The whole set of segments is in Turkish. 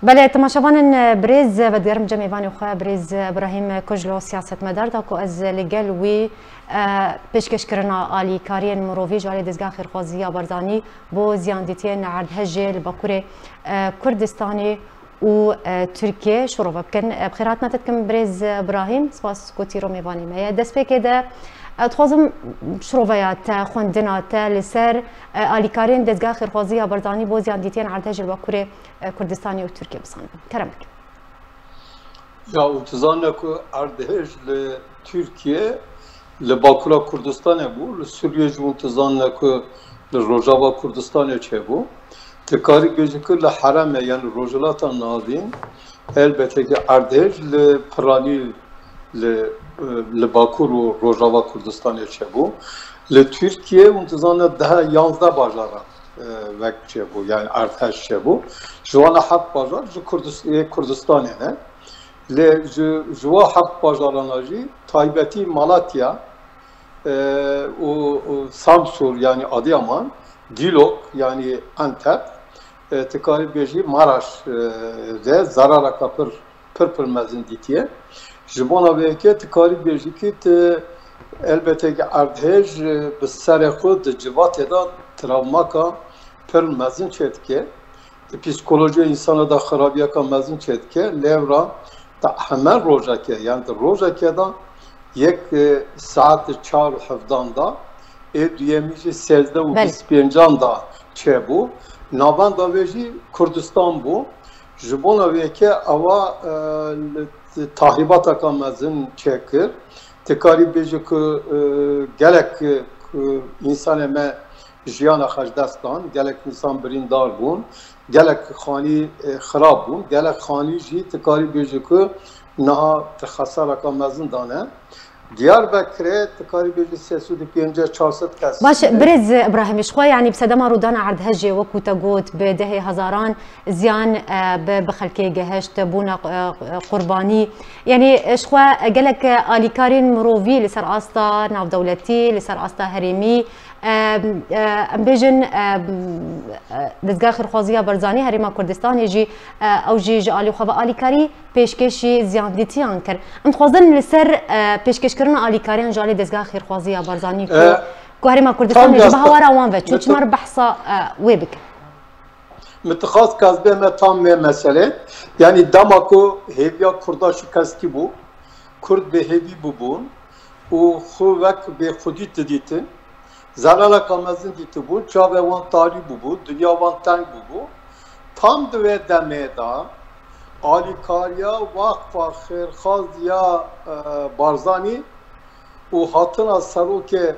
بله تماشاوان بريز بديرم جميعان وخا بريز ابراهيم كجلو سياسة مدار داكو از لگل وی پیشکش کرنا آلی کارین مروفی جاری دزگاه خیرخوازی بردانی بو زیاندیتین عرض هجل باکور کردستانی و ترکیه شروع بکن بخیراتنا تتکم بريز ابراهيم سپاس کوتی رو میوانی ما دست پی که تخوزم شروعات خوندنات لسر آلیکارین دزگاه خیرخوازی بردانی بو زیاندیتین عرض هجل باکور کردستانی و ترکیه بسان کرمک یا utizane ku erdhej li Türkiye li Bakura Kurdistanê bû, li Sûriye jî utizane ku li Rojava Kurdistanê çêbû. Ti karî bêjî ku li heremê yani Rojhilata Navîn elbette ki erdhej li Piranî li Bakur û Rojava Kurdistanê çêbû. Li Türkiye utizane daha 11 bajara vek çêbû yani erdhej çêbû. Ji wan heft bajar ji Kurdistanê ne. Le jwa heft bajarana jî taybetî Malatya û Samsun yani Adıyaman, Dilok yani Antep, ti karî bêjî Maraş re zarareka pir mezin dîtiye. Ji bona vêkê ti karî bêjî ki elbette ki erdhej bi serê xwe di civatê da travmaka pir mezin çêdike. Psikolojiya insana da xerabiyeka mezin çêdike. Lêvra hemen rojake yani rojake da yek saat 4 hevdan da duyemîjî 13 û 25 da çêbû navan da vê jî Kurdistan bû ji bona wêke ava tahribateka mezin çêkir ti karî bêjî ku gelek însanê me jiyana xweş dest dan gelek însan birîndar bûn gelek xanî xirab bûn gelek xanî jî ti karî bêjî ku niha ti xesareka mezin dane Diyarbakır'e ti karî bêjî 350-400 kes. باش بريز ابراهيم شخوا يعني بسدما رودان عرض هجي وكو تقوت بدهي هزاران زيان بخلكي جهشت بونا قرباني يعني شخوا قالك اليكارين مروفي لسر استا ناف دولتي لسر استا هريمي امبيجن دزگاه خیرخوازی برزانی هریما کردستان یجی او جی جالی خو اليكاري پیشکشی زیادتیان کر ام خوازن لسر پیشکش کردن اليكاريان جالی دزگاه خیرخوازی برزانی کو هریما کردستان یجی بهوارا وان و چوچ مر بحثا ويبك متخاص کازبه me tam mesele yani damako hevya kurda şikasti bu kurd be hevi bu bun u xuvek be xudit ditin zarara kamazın diti bu çave wan tari bu dünya wan tang bu tam ve demeda alikariya vakfa xirxaz ya barzani u hatına saruke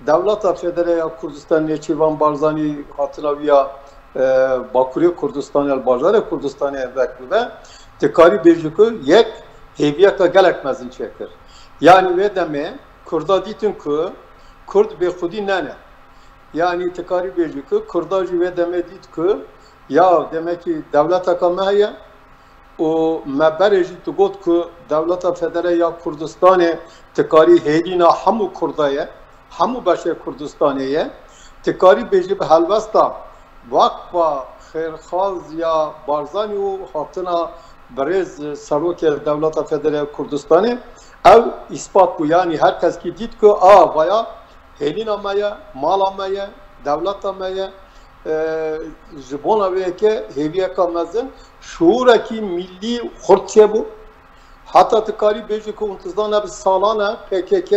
devleta federaya Kurdistan neçivan barzani hatına viya Bakuriye Kurdistan el Barzani Kurdistan evveklive tekari bejiko yek heviyaka gelek mezin çekir. Yani ve deme Kurda ditin ku Kurd be xudi nane. Yani tekari bejiko Kurdacı ve deme dit ku ya demek ki devleta kamaya o mebereji tu got ku devleta federe ya Kurdistan'e tekari hedina hamu Kurdaya hamu başe Kurdistan'e tekari beji be helvesta vakfa xêrxaz ya barzani û hatina berêz serokê Dewleta Federal Kurdistanê ev îspat bû yani herkes ki dît ku vaya hêlîna me ye mala me ye dewleta me ye ji bona wêke hêviyeka mezin şûrekî millî xurt çêbû heta tu karî bêjî ku intizana bi salan e PKK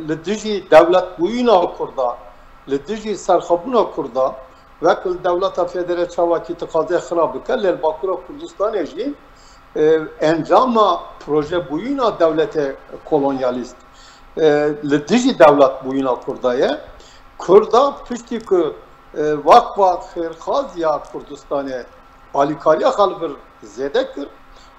li dijî dewletbûyîna Kurda li dijî serxebûna Kurda vekil Devleta Federe çavakî tiqazê xirab bike li Bakura Kurdistanê jî encama proje bûyîna devletê kolonyalîst li dijî devlet bûyîna Kurda ye Kurda piştî ku vakfa xêrxaz ya Kurdistanê alîkariya xwe li vir zêde kir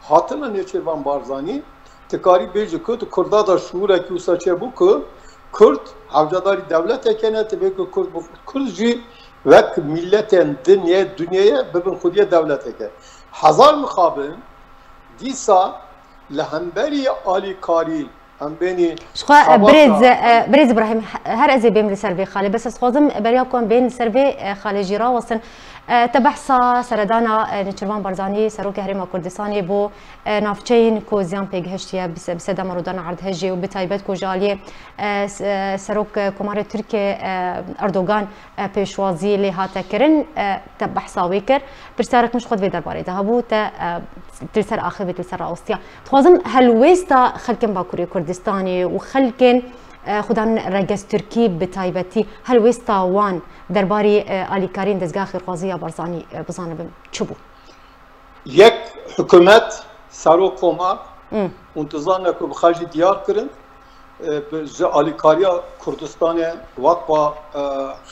hatine Nêçîrvan Barzanî ti karî bêjî ku di Kurda da şûrekî wisa çêbû ku Kurd hevcadarî devleteke ne tibê ku Kurd jî vek milletin dünyaya bibin xudiye devleteke. Hazar mixabin dîsa li hemberî alîkarî hembênî بريز ابراهيم هر ازي بيم لسر في خالي بس خوازم برياكم بين سر في خالي جيرا وصن تبحثا سردانا نچروان بارزاني سروك هرم كردستاني بو نافچين کو زیان پیگهشتیه بسدم رودان عرض هجی و بتایبت کو جالی سروک کمار ترکیه اردوغان پیشوازی لی هاته کرن تبحثا ویکر پرسارک مش خود در باره ده بو تلسر آخر به تلسر آستیا توازم هلویستا خلکن باکوری کردستانی و خلکن خودان رگز ترکی بتایبتی هلویستا وان درباره آلیکارین دزگاه خیرخوازی بارزانی بزانم چبو یک حکومت سرو کمار انتظار که بخواهی دیار کرن به آلیکاریا کردستان وقت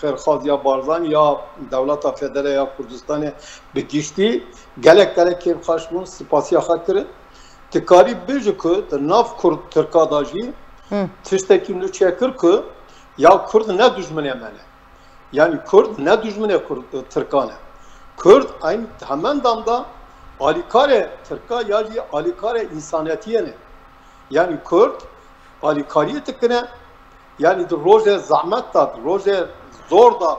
خیرخوازی بارزانی یا دولت فدرالی یا کردستان بگیشتی گلک که بخواهشمون سپاسی آخر کرن تکاری بیجو که در ناف کرد ترکاداجی تشتکی منو چکر که یا کرد نه دشمنه منه yani Kürt ne düşmanı Türkane. Kürt aynı hemen damda alikare Türka yani alikare insaniyetiye ne? Yani Kürt alikariye tıkene yani roje zahmet da roje zor da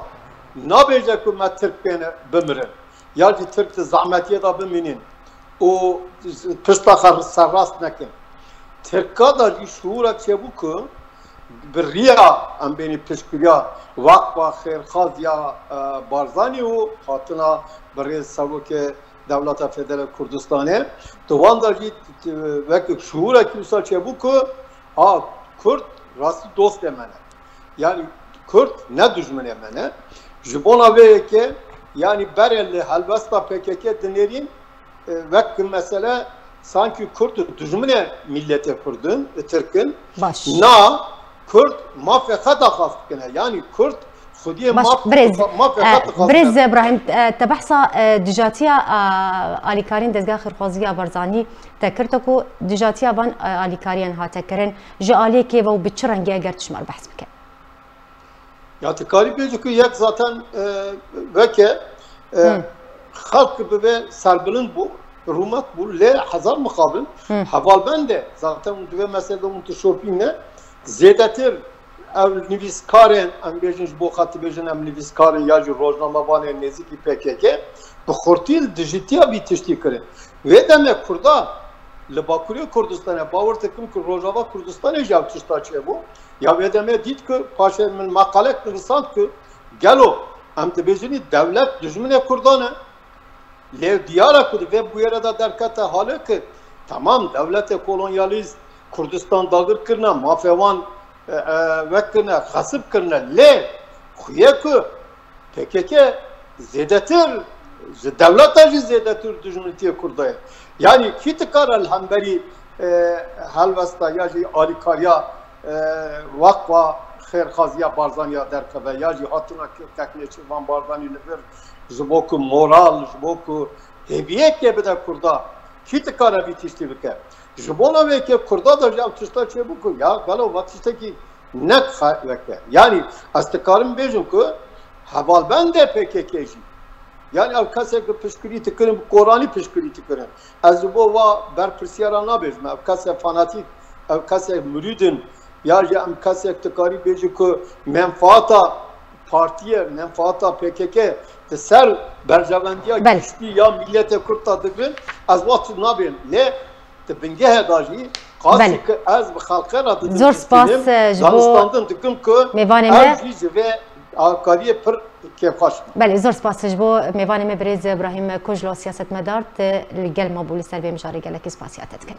ne bece ki me Türk beni bimirin. Yani Türk de zahmetiye da biminin. O pıştakar sarrast nekin. Türka da şuura çebu ki بریا ام بینی پشکریا وقت و خیرخواز یا بارزانی و خاطنا برای سروک دولت فدرال کردستانه دوان داری وقت شعور اکیوسا چه بو که کرد راستی دوست منه yani Kürt ne düşmanı منه جبونا وی که yani برای هلوستا PKK دنیرین وقت mesela sanki Kürt düşmanı millete Kurdun Türk'ün na Kürt mafya خطا خاص كنا يعني كرد خديه مافيا برز ابراهيم تبحثا دجاتيا اليكارين دزگاه خرخوازيا برزاني تكرتكو دجاتيا بان اليكارين هاتكرن جالي كيف و بتشرنگي اگر تشمر بحث بك يا تكاري بيجو يك zaten veke خلق به سربلند bu rumat bu le hazar mukabil haval bende zaten bu mesela mutşorpine زیادتر نویسکارن ام بیشتر با خاطر بیشتر ام نویسکارن یا جو روزنامه وانه نزدیکی PKK به خورتیل دیجیتیا بیتشتی کرد. و دم کردا لباکوری کردستانه باور تکم که روزنامه کردستانه جاب تشتا چه بو یا و دم دید که پاشه من مقاله نویسند که گلو ام تبیشتری دولت دشمن کردانه لی دیاره کد و بویره دا درکت حاله که تمام دولت kolonyaلیست Kurdistan dağır kırna, mafyavan vekkirna, khasip kırna, le, xuye ku, PKK zedetir, devlet ajı zedetir düşmanitiye Kurdaya. Yani ki tıkar elhamberi halvesta ya ji alikarya vakva xeyrxaziya barzaniya derkebe ya ji hatuna tekneçi van barzani nefir jiboku moral, jiboku heviye ke bede Kurda ki tıkara bitişti bike. Jibona ve ki Kurda da jav tışta çebu ku ya galo vakti ki net veke. Yani astikarım bejum ku haval ben de PKK'ci. Yani ev kasek pişkiri tıkırım, Kur'an'ı pişkiri tıkırım. Az bu va ber pirsiyara nabejim. Ev kasek fanatik, ev kasek müridin. Ya ev kasek tıkari bejum ku menfaata partiye, menfaata PKK de ser berjavendiya güçlü ya millete Kürt'ta tıkırım. Az vakti nabejim. Ne? تبنجها داجي قاسك از بخالقه را دادم زور سپاس جبو دانستاندن دکم که میوانه ما جوه آکاریه پر کفاش بله زور سپاس جبو میوانه ما برز ابراهیم کجلو سیاست مدار لگل ما بولی سر به مجاری گلکی سپاسیاتت کن